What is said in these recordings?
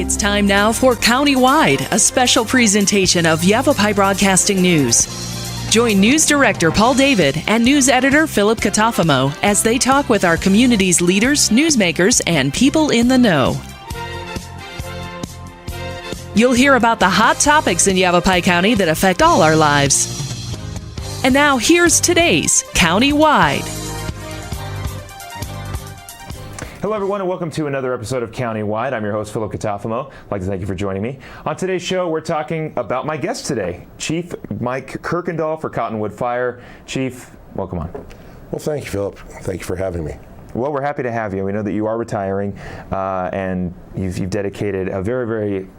It's time now for Countywide, a special presentation of Yavapai Broadcasting News. Join News Director Paul David and News Editor Philip Katafamo as they talk with our community's leaders, newsmakers, and people in the know. You'll hear about the hot topics in Yavapai County that affect all our lives. And now here's today's Countywide. Hello, everyone, and welcome to another episode of Countywide. I'm your host, Philip Katafamo. I'd like to thank you for joining me. On today's show, we're talking about my guest today, Chief Mike Kuykendall for Cottonwood Fire. Chief, welcome on. Well, thank you, Philip. Thank you for having me. Well, we're happy to have you. We know that you are retiring, and you've dedicated a very, very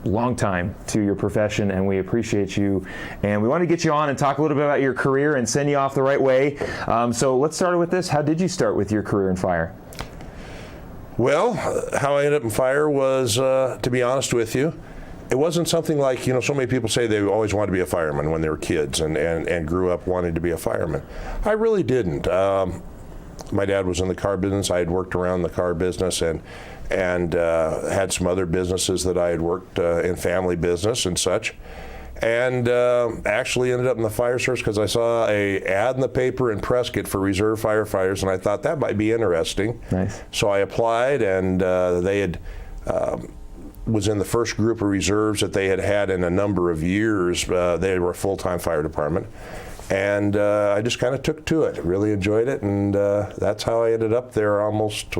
long time to your profession, and we appreciate you. And we want to get you on and talk a little bit about your career and send you off the right way. So let's start with this. How did you start with your career in fire? Well, how I ended up in fire was, to be honest with you, it wasn't something like, so many people say they always wanted to be a fireman when they were kids and grew up wanting to be a fireman. I really didn't. My dad was in the car business. I had worked around the car business and had some other businesses that I had worked in, family business and such. And actually ended up in the fire service because I saw an ad in the paper in Prescott for reserve firefighters, and I thought that might be interesting. Nice. So I applied, and they had was in the first group of reserves that they had in a number of years. They were a full-time fire department, and I just kind of took to it. Really enjoyed it, and that's how I ended up there almost,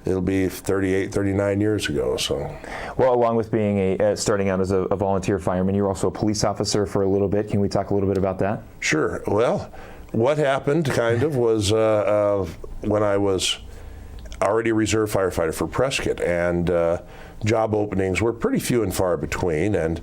it'll be 38, 39 years ago. So, well, along with being starting out as a volunteer fireman, you were also a police officer for a little bit. Can we talk a little bit about that? Sure. Well, what happened was when I was already a reserve firefighter for Prescott, and job openings were pretty few and far between, and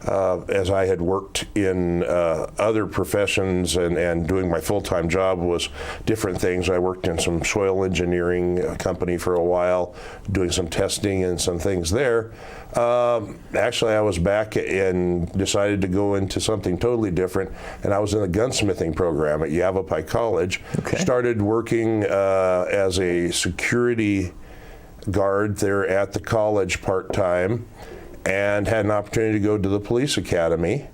as I had worked in other professions and doing my full-time job was different things. I worked in some soil engineering company for a while, doing some testing and some things there. Actually, I was back and decided to go into something totally different, and I was in the gunsmithing program at Yavapai College. Okay. Started working as a security guard there at the college part-time, and had an opportunity to go to the police academy.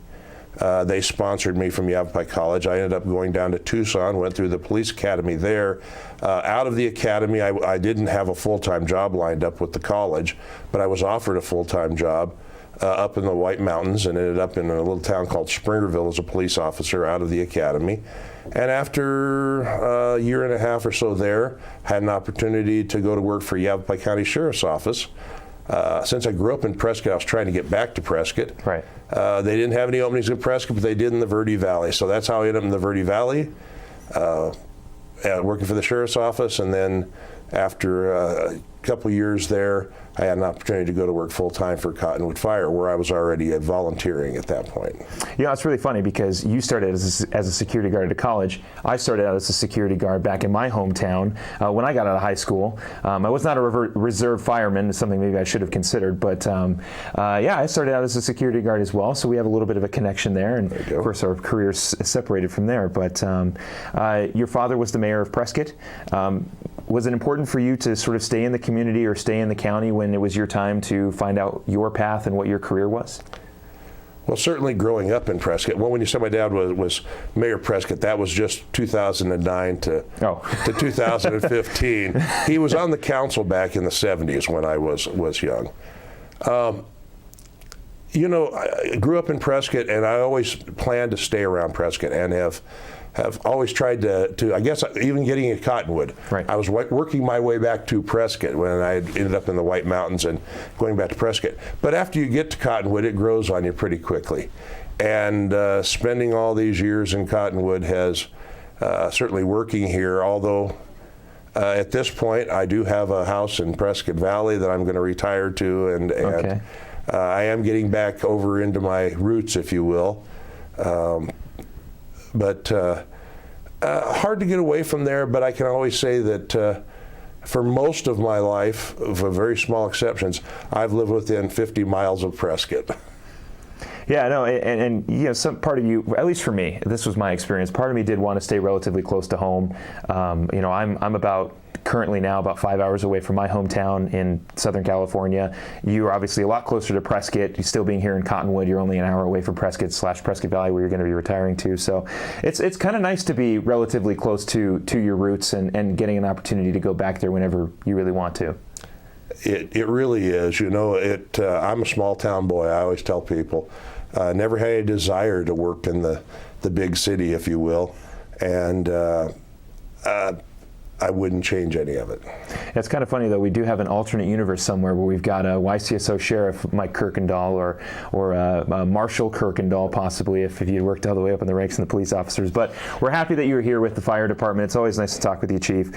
They sponsored me from Yavapai College. I ended up going down to Tucson, went through the police academy there. Out of the academy, I didn't have a full-time job lined up with the college, but I was offered a full-time job up in the White Mountains, and ended up in a little town called Springerville as a police officer out of the academy. And after a year and a half or so there, had an opportunity to go to work for Yavapai County Sheriff's Office. Since I grew up in Prescott, I was trying to get back to Prescott. Right. They didn't have any openings in Prescott, but they did in the Verde Valley. So that's how I ended up in the Verde Valley, working for the Sheriff's Office. And then after a couple years there, I had an opportunity to go to work full-time for Cottonwood Fire, where I was already volunteering at that point. Yeah, it's really funny because you started as a security guard at college. I started out as a security guard back in my hometown when I got out of high school. I was not a reserve fireman. It's something maybe I should have considered. But yeah, I started out as a security guard as well, so we have a little bit of a connection there. And of course, our careers separated from there. But your father was the mayor of Prescott. Was it important for you to sort of stay in the community or stay in the county when it was your time to find out your path and what your career was? Well, certainly growing up in Prescott. Well, when you said my dad was Mayor Prescott, that was just 2009 to 2015. He was on the council back in the 70s when I was young. I grew up in Prescott, and I always planned to stay around Prescott and have always tried to I guess, even getting at Cottonwood. Right. I was working my way back to Prescott when I ended up in the White Mountains and going back to Prescott. But after you get to Cottonwood, it grows on you pretty quickly. And spending all these years in Cottonwood has certainly working here, although at this point I do have a house in Prescott Valley that I'm going to retire to, and okay. I am getting back over into my roots, if you will. But hard to get away from there, but I can always say that for most of my life, for very small exceptions, I've lived within 50 miles of Prescott. Yeah, no, and some part of you, at least for me, this was my experience. Part of me did want to stay relatively close to home. I'm about currently now about 5 hours away from my hometown in Southern California. You are obviously a lot closer to Prescott. You still being here in Cottonwood, you're only an hour away from Prescott Valley, where you're going to be retiring to. So it's kind of nice to be relatively close to your roots and getting an opportunity to go back there whenever you really want to. It really is. I'm a small town boy. I always tell people, never had a desire to work in the big city, if you will, and I wouldn't change any of it. It's kind of funny, though. We do have an alternate universe somewhere where we've got a YCSO Sheriff Mike Kuykendall or Marshal Kuykendall, possibly, if you'd worked all the way up in the ranks in the police officers. But we're happy that you were here with the fire department. It's always nice to talk with you, Chief.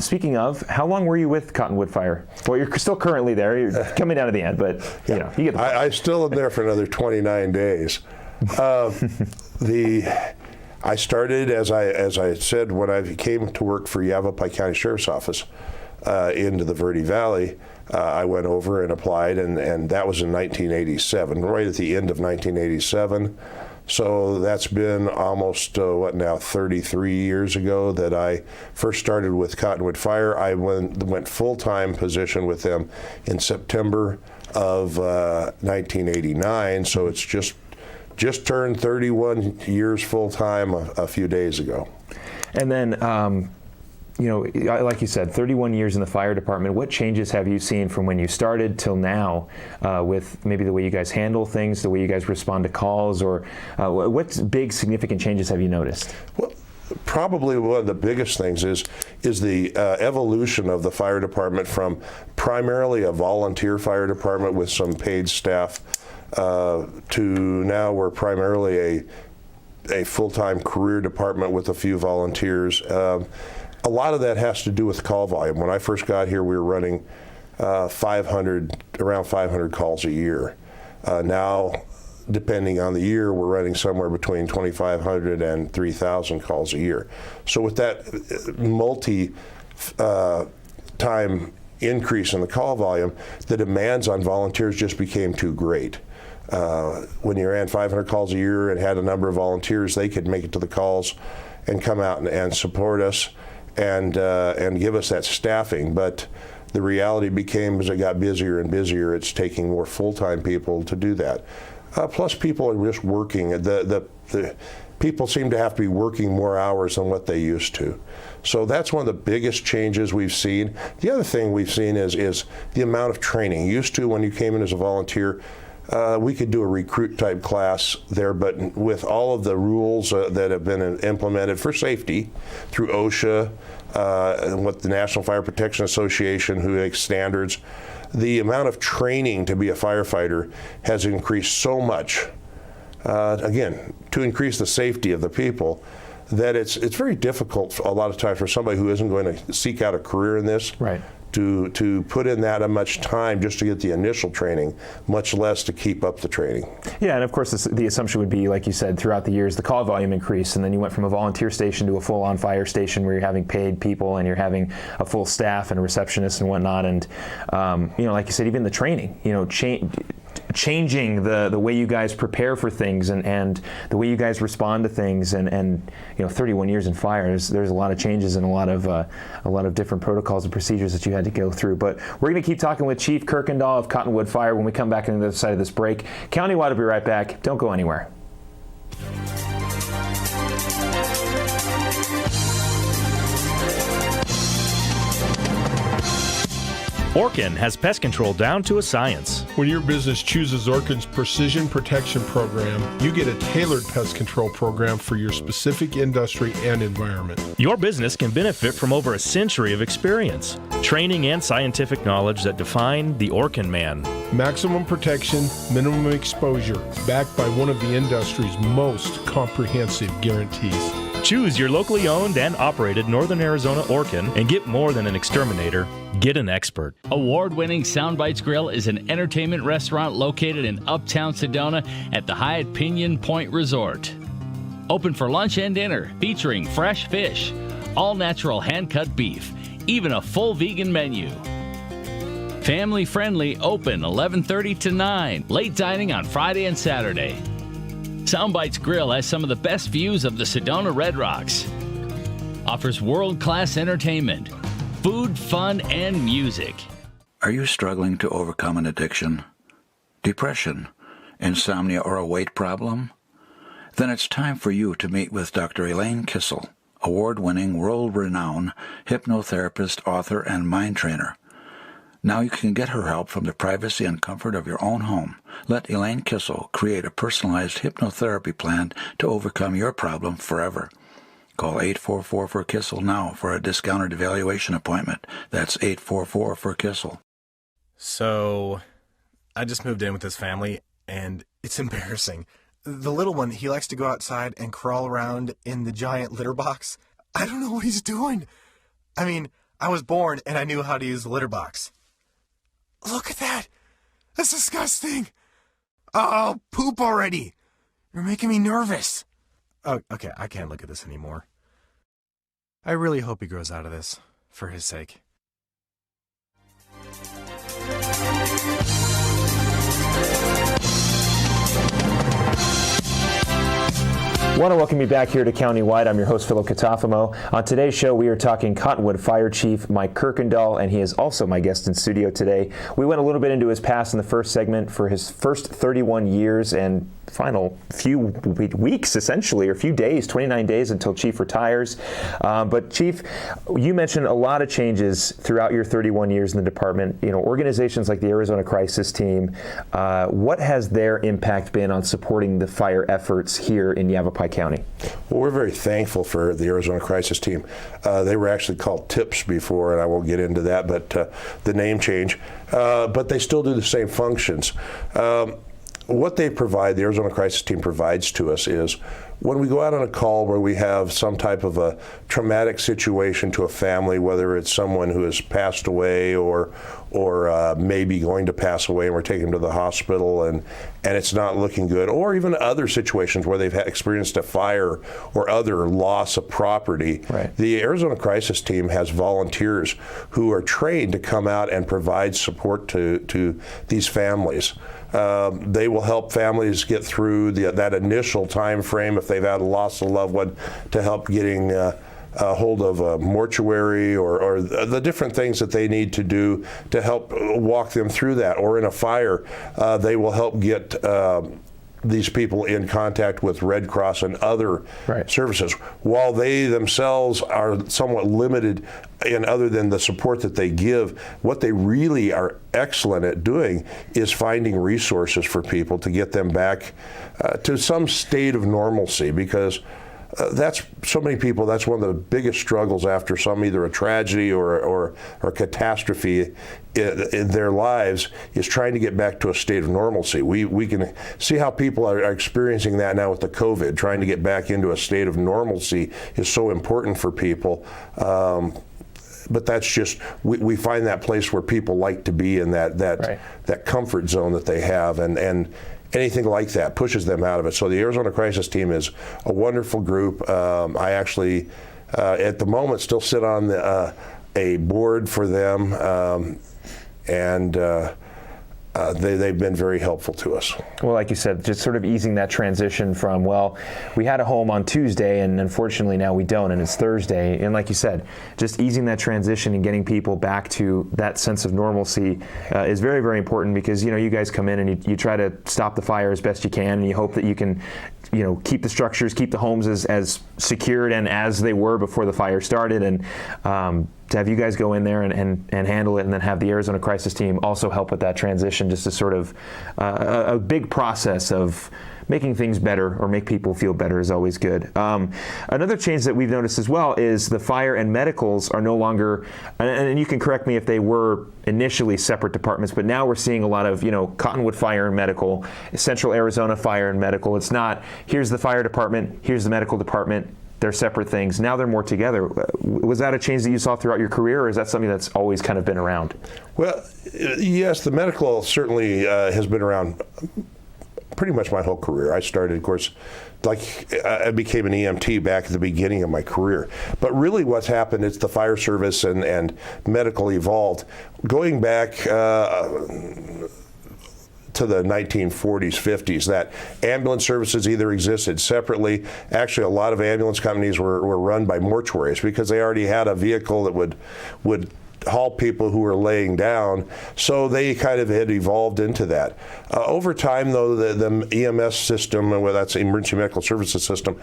Speaking of, how long were you with Cottonwood Fire? Well, you're still currently there. You're coming down to the end, but you get the point. I still am there for another 29 days. I started, as I said, when I came to work for Yavapai County Sheriff's Office into the Verde Valley. I went over and applied, and that was in 1987, right at the end of 1987. So that's been almost, 33 years ago that I first started with Cottonwood Fire. I went full-time position with them in September of 1989, so it's just turned 31 years full-time a few days ago. And then, like you said, 31 years in the fire department. What changes have you seen from when you started till now with maybe the way you guys handle things, the way you guys respond to calls, or what big significant changes have you noticed? Well, probably one of the biggest things is the evolution of the fire department from primarily a volunteer fire department with some paid staff to now we're primarily a full-time career department with a few volunteers. A lot of that has to do with call volume. When I first got here, we were running around 500 calls a year. Now, depending on the year, we're running somewhere between 2,500 and 3,000 calls a year. So with that multi-time increase in the call volume, the demands on volunteers just became too great. When you ran 500 calls a year and had a number of volunteers, they could make it to the calls and come out and support us and give us that staffing. But the reality became, as it got busier and busier, it's taking more full-time people to do that. Plus, people are just working. The people seem to have to be working more hours than what they used to. So that's one of the biggest changes we've seen. The other thing we've seen is the amount of training. Used to, when you came in as a volunteer, we could do a recruit type class there, but with all of the rules that have been implemented for safety through OSHA and what the National Fire Protection Association, who makes standards, the amount of training to be a firefighter has increased so much, again, to increase the safety of the people, that it's very difficult a lot of times for somebody who isn't going to seek out a career in this, right, to put in that much time just to get the initial training, much less to keep up the training. Yeah, and of course the assumption would be, like you said, throughout the years the call volume increased, and then you went from a volunteer station to a full-on fire station where you're having paid people and you're having a full staff and a receptionist and whatnot, and like you said, even the training, changing the way you guys prepare for things and the way you guys respond to things, and 31 years in fire, there's a lot of changes and a lot of different protocols and procedures that you had to go through. But we're going to keep talking with Chief Kuykendall of Cottonwood Fire when we come back on the other side of this break. Countywide will be right back. Don't go anywhere. Orkin has pest control down to a science. When your business chooses Orkin's Precision Protection Program, you get a tailored pest control program for your specific industry and environment. Your business can benefit from over a century of experience, training, and scientific knowledge that define the Orkin man. Maximum protection, minimum exposure, backed by one of the industry's most comprehensive guarantees. Choose your locally owned and operated Northern Arizona Orkin and get more than an exterminator. Get an expert. Award-winning Soundbites Grill is an entertainment restaurant located in Uptown Sedona at the Hyatt Pinion Point Resort. Open for lunch and dinner, featuring fresh fish, all-natural hand-cut beef, even a full vegan menu. Family-friendly, open 11:30 to 9. Late dining on Friday and Saturday. Soundbites Grill has some of the best views of the Sedona Red Rocks. Offers world-class entertainment. food, fun, and music. Are you struggling to overcome an addiction, depression, insomnia, or a weight problem? Then it's time for you to meet with Dr. Elaine Kissel, award-winning, world-renowned hypnotherapist, author, and mind trainer. Now you can get her help from the privacy and comfort of your own home. Let Elaine Kissel create a personalized hypnotherapy plan to overcome your problem forever. Call 844-4KISSEL now for a discounted evaluation appointment. That's 844-4KISSEL. So, I just moved in with this family, and it's embarrassing. The little one, he likes to go outside and crawl around in the giant litter box. I don't know what he's doing. I mean, I was born and I knew how to use the litter box. Look at that. That's disgusting. Oh, poop already. You're making me nervous. Oh, okay, I can't look at this anymore. I really hope he grows out of this, for his sake. I want to welcome you back here to Countywide. I'm your host, Philip Catafamo. On today's show, we are talking Cottonwood Fire Chief Mike Kuykendall, and he is also my guest in studio today. We went a little bit into his past in the first segment for his first 31 years and final few weeks, essentially, or few days, 29 days until Chief retires. But Chief, you mentioned a lot of changes throughout your 31 years in the department. You know, organizations like the Arizona Crisis Team, what has their impact been on supporting the fire efforts here in Yavapai County? Well, we're very thankful for the Arizona Crisis Team. They were actually called TIPS before, and I won't get into that, but the name change. But they still do the same functions. What they provide, the Arizona Crisis Team provides to us is when we go out on a call where we have some type of a traumatic situation to a family, whether it's someone who has passed away or maybe going to pass away and we're taking them to the hospital and it's not looking good, or even other situations where they've experienced a fire or other loss of property. Right. The Arizona Crisis Team has volunteers who are trained to come out and provide support to these families. They will help families get through that initial time frame if they've had a loss of a loved one, to help getting a hold of a mortuary or the different things that they need to do to help walk them through that. Or in a fire, they will help get these people in contact with Red Cross and other services. While they themselves are somewhat limited in other than the support that they give, what they really are excellent at doing is finding resources for people to get them back to some state of normalcy, because that's so many people, that's one of the biggest struggles after either a tragedy or catastrophe in their lives, is trying to get back to a state of normalcy. We can see how people are experiencing that now with the COVID. Trying to get back into a state of normalcy is so important for people. But that's just, we find that place where people like to be in that comfort zone that they have, and anything like that pushes them out of it. So the Arizona Crisis Team is a wonderful group. I actually, at the moment, still sit on a board for them, and they've been very helpful to us. Well, like you said, just sort of easing that transition from, well, we had a home on Tuesday and unfortunately now we don't, and it's Thursday. And like you said, just easing that transition and getting people back to that sense of normalcy is very, very important, because, you know, you guys come in and you try to stop the fire as best you can, and you hope that you can, you know, keep the structures, keep the homes as secured and as they were before the fire started. And to have you guys go in there and handle it, and then have the Arizona Crisis Team also help with that transition, just a sort of a big process of making things better or make people feel better is always good. Another change that we've noticed as well is the fire and medicals are no longer, and you can correct me if they were initially separate departments, but now we're seeing a lot of, you know, Cottonwood Fire and Medical, Central Arizona Fire and Medical. It's not, here's the fire department, here's the medical department. They're separate things. Now they're more together. Was that a change that you saw throughout your career, or is that something that's always kind of been around? Well, yes, the medical certainly has been around pretty much my whole career. I started, of course, I became an EMT back at the beginning of my career. But really what's happened is the fire service and medical evolved. Going back to the 1940s, 50s, that ambulance services either existed separately. Actually, a lot of ambulance companies were run by mortuaries because they already had a vehicle that would haul people who were laying down, so they kind of had evolved into that. Over time, though, the EMS system, well, that's Emergency Medical Services System,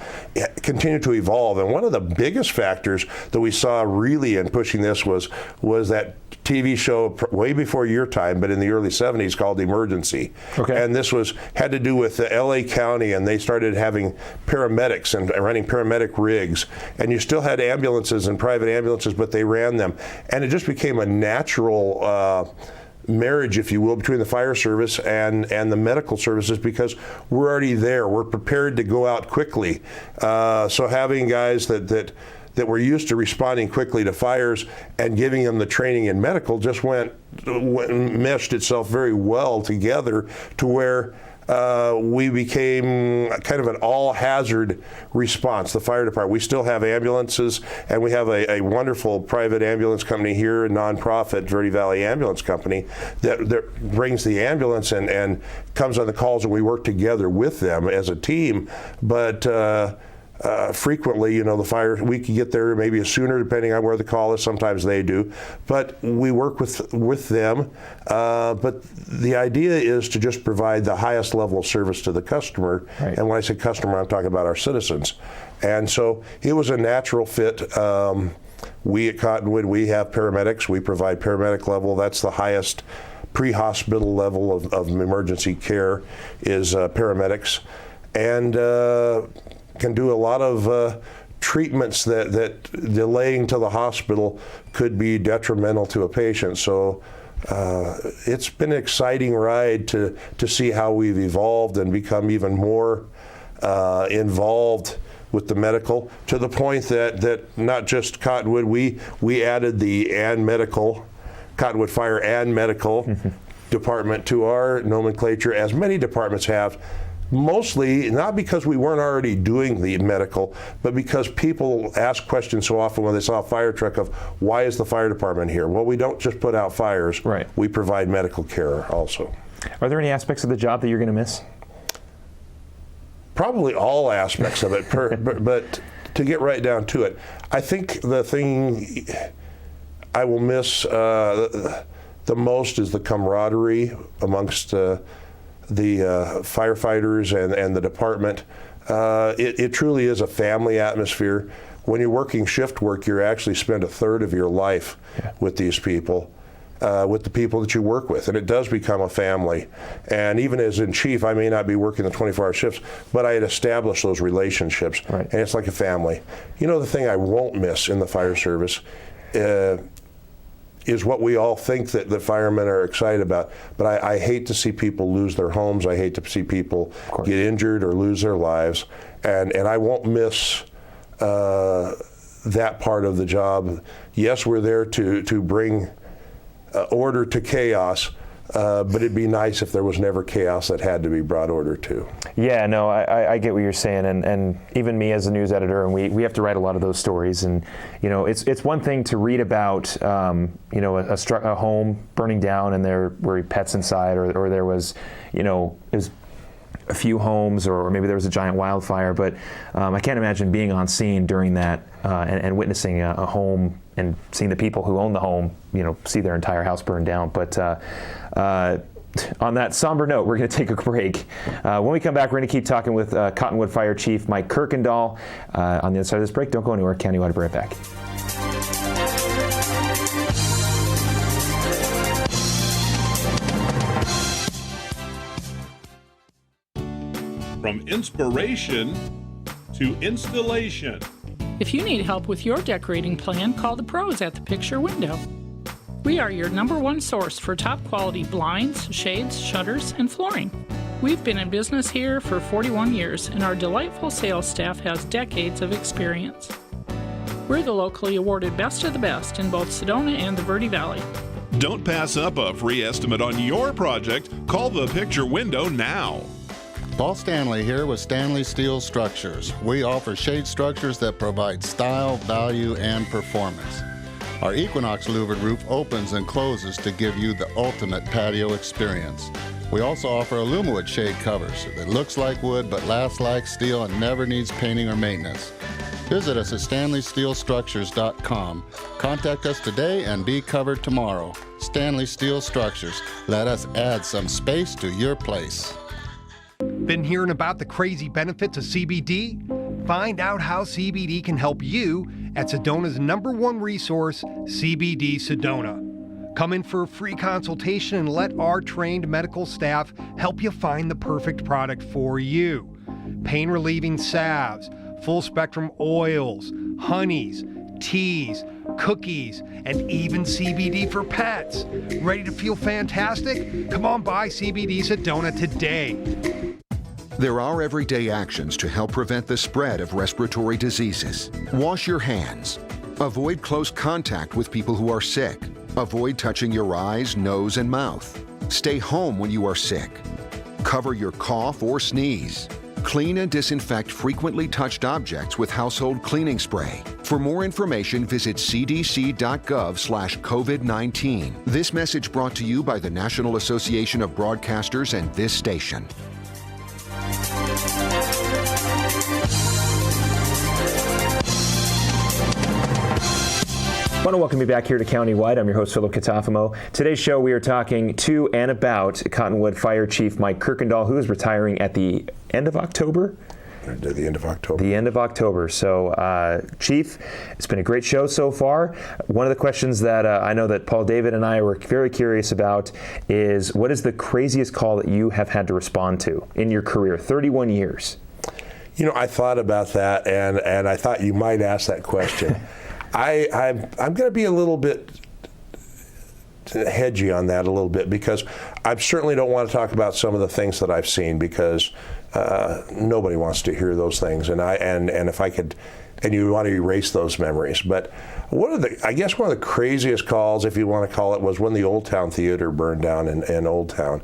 continued to evolve. And one of the biggest factors that we saw really in pushing this was that TV show way before your time, but in the early 70s, called Emergency. Okay. And this had to do with the LA County, and they started having paramedics and running paramedic rigs. And you still had ambulances and private ambulances, but they ran them. And it just became a natural marriage, if you will, between the fire service and the medical services, because we're already there. We're prepared to go out quickly. So having guys that were used to responding quickly to fires and giving them the training in medical just meshed itself very well together to where we became kind of an all-hazard response, the fire department. We still have ambulances, and we have a wonderful private ambulance company here, a nonprofit, Verde Valley Ambulance Company, that brings the ambulance and comes on the calls, and we work together with them as a team. But frequently, the fire, we can get there maybe sooner depending on where the call is. Sometimes they do, but we work with them. But the idea is to just provide the highest level of service to the customer. Right. And when I say customer, I'm talking about our citizens. And so it was a natural fit. We at Cottonwood, we have paramedics. We provide paramedic level. That's the highest pre-hospital level of emergency care is paramedics. And can do a lot of treatments that delaying to the hospital could be detrimental to a patient. So it's been an exciting ride to see how we've evolved and become even more involved with the medical, to the point that not just Cottonwood, we added the Cottonwood Fire and Medical department to our nomenclature, as many departments have. Mostly not because we weren't already doing the medical, but because people ask questions so often when they saw a fire truck of, why is the fire department here? Well, we don't just put out fires. Right. We provide medical care also. Are there any aspects of the job that you're going to miss? Probably all aspects of it, but to get right down to it, I think the thing I will miss the most is the camaraderie amongst the firefighters and the department. It truly is a family atmosphere. When you're working shift work, you actually spend a third of your life with these people, with the people that you work with, and it does become a family. And even as in chief, I may not be working the 24-hour shifts, but I had established those relationships, and it's like a family. The thing I won't miss in the fire service is what we all think that the firemen are excited about. But I hate to see people lose their homes. I hate to see people get injured or lose their lives. And I won't miss that part of the job. Yes, we're there to bring order to chaos, but it'd be nice if there was never chaos that had to be brought order to. Yeah, no, I get what you're saying, and even me as a news editor, and we have to write a lot of those stories, and it's one thing to read about a home burning down and there were pets inside, or there was it was a few homes, or maybe there was a giant wildfire, but I can't imagine being on scene during that and witnessing a home and seeing the people who own the home, see their entire house burn down. But on that somber note, we're going to take a break. When we come back, we're going to keep talking with Cottonwood Fire Chief Mike Kuykendall. On the other side of this break, don't go anywhere. Countywide, will be right back. From inspiration to installation. If you need help with your decorating plan, call the pros at the Picture Window. We are your #1 source for top quality blinds, shades, shutters, and flooring. We've been in business here for 41 years, and our delightful sales staff has decades of experience. We're the locally awarded Best of the Best in both Sedona and the Verde Valley. Don't pass up a free estimate on your project. Call the Picture Window now. Paul Stanley here with Stanley Steel Structures. We offer shade structures that provide style, value, and performance. Our Equinox louvered roof opens and closes to give you the ultimate patio experience. We also offer Alumawood shade covers that looks like wood but lasts like steel and never needs painting or maintenance. Visit us at StanleySteelStructures.com. Contact us today and be covered tomorrow. Stanley Steel Structures. Let us add some space to your place. Been hearing about the crazy benefits of CBD? Find out how CBD can help you at Sedona's #1 resource, CBD Sedona. Come in for a free consultation and let our trained medical staff help you find the perfect product for you. Pain-relieving salves, full-spectrum oils, honeys, teas, cookies, and even CBD for pets. Ready to feel fantastic? Come on by CBD Sedona today. There are everyday actions to help prevent the spread of respiratory diseases. Wash your hands. Avoid close contact with people who are sick. Avoid touching your eyes, nose, and mouth. Stay home when you are sick. Cover your cough or sneeze. Clean and disinfect frequently touched objects with household cleaning spray. For more information, visit cdc.gov/COVID-19. This message brought to you by the National Association of Broadcasters and this station. I want to welcome you back here to Countywide. I'm your host, Philip Catafamo. Today's show, we are talking to and about Cottonwood Fire Chief Mike Kuykendall, who is retiring at the end of October? The end of October. The end of October. So, Chief, it's been a great show so far. One of the questions that I know that Paul David and I were very curious about is, what is the craziest call that you have had to respond to in your career, 31 years? You know, I thought about that, and I thought you might ask that question. I'm going to be a little bit hedgy on that a little bit, because I certainly don't want to talk about some of the things that I've seen, because nobody wants to hear those things, and if I could, and you want to erase those memories. But I guess one of the craziest calls, if you want to call it, was when the Old Town Theater burned down in Old Town.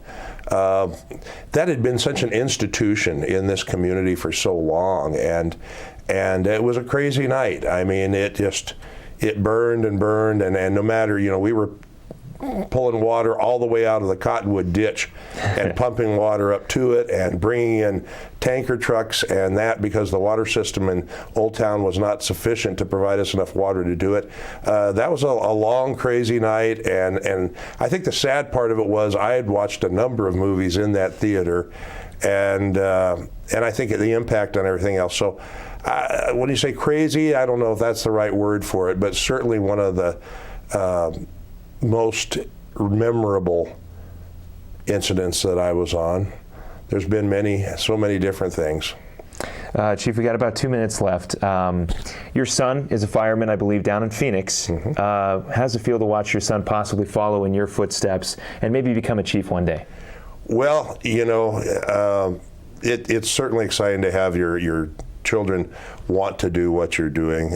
That had been such an institution in this community for so long, and it was a crazy night. I mean, it burned and burned, and no matter, we were pulling water all the way out of the Cottonwood ditch and pumping water up to it and bringing in tanker trucks, and that because the water system in Old Town was not sufficient to provide us enough water to do it. That was a long, crazy night, and I think the sad part of it was I had watched a number of movies in that theater, and I think the impact on everything else. So when you say crazy, I don't know if that's the right word for it, but certainly one of the most memorable incidents that I was on. There's been so many different things. Chief, we got about 2 minutes left. Your son is a fireman, I believe, down in Phoenix. Mm-hmm. How does it feel to watch your son possibly follow in your footsteps and maybe become a chief one day? Well, it's certainly exciting to have your children want to do what you're doing.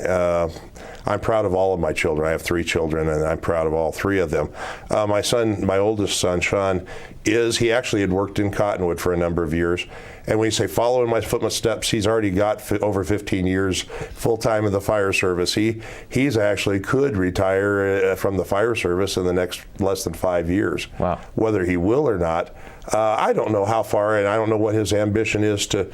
I'm proud of all of my children. I have 3 children, and I'm proud of all 3 of them. My oldest son, Sean, he actually had worked in Cottonwood for a number of years. And when you say follow in my footsteps, he's already got over 15 years full-time in the fire service. He's actually could retire from the fire service in the next less than 5 years. Wow. Whether he will or not, I don't know how far, and I don't know what his ambition is to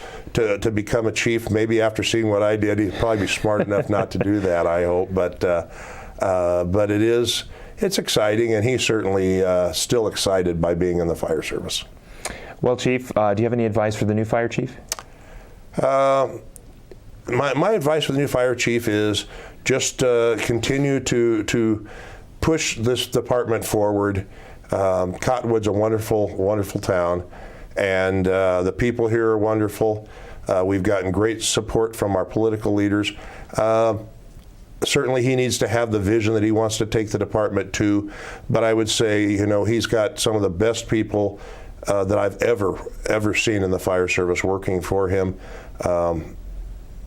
become a chief. Maybe after seeing what I did, he'd probably be smart enough not to do that, I hope. But it's exciting, and he's certainly still excited by being in the fire service. Well, Chief, do you have any advice for the new fire chief? My advice for the new fire chief is just continue to push this department forward. Cottonwood's a wonderful, wonderful town, and the people here are wonderful. We've gotten great support from our political leaders. Certainly he needs to have the vision that he wants to take the department to, but I would say, he's got some of the best people that I've ever seen in the fire service working for him.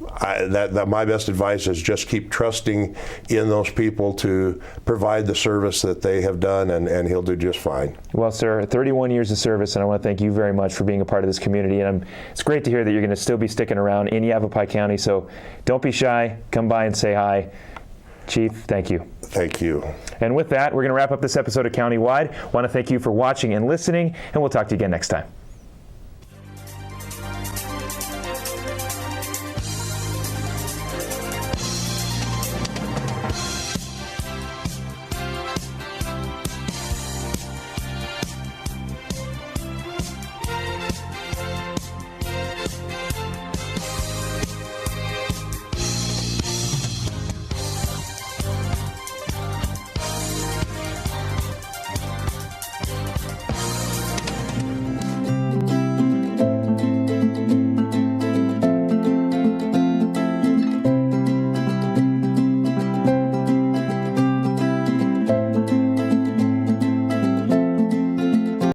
My best advice is just keep trusting in those people to provide the service that they have done, and he'll do just fine. Well, sir, 31 years of service, and I want to thank you very much for being a part of this community. And it's great to hear that you're going to still be sticking around in Yavapai County, so don't be shy. Come by and say hi. Chief, thank you. Thank you. And with that, we're going to wrap up this episode of Countywide. Want to thank you for watching and listening, and we'll talk to you again next time.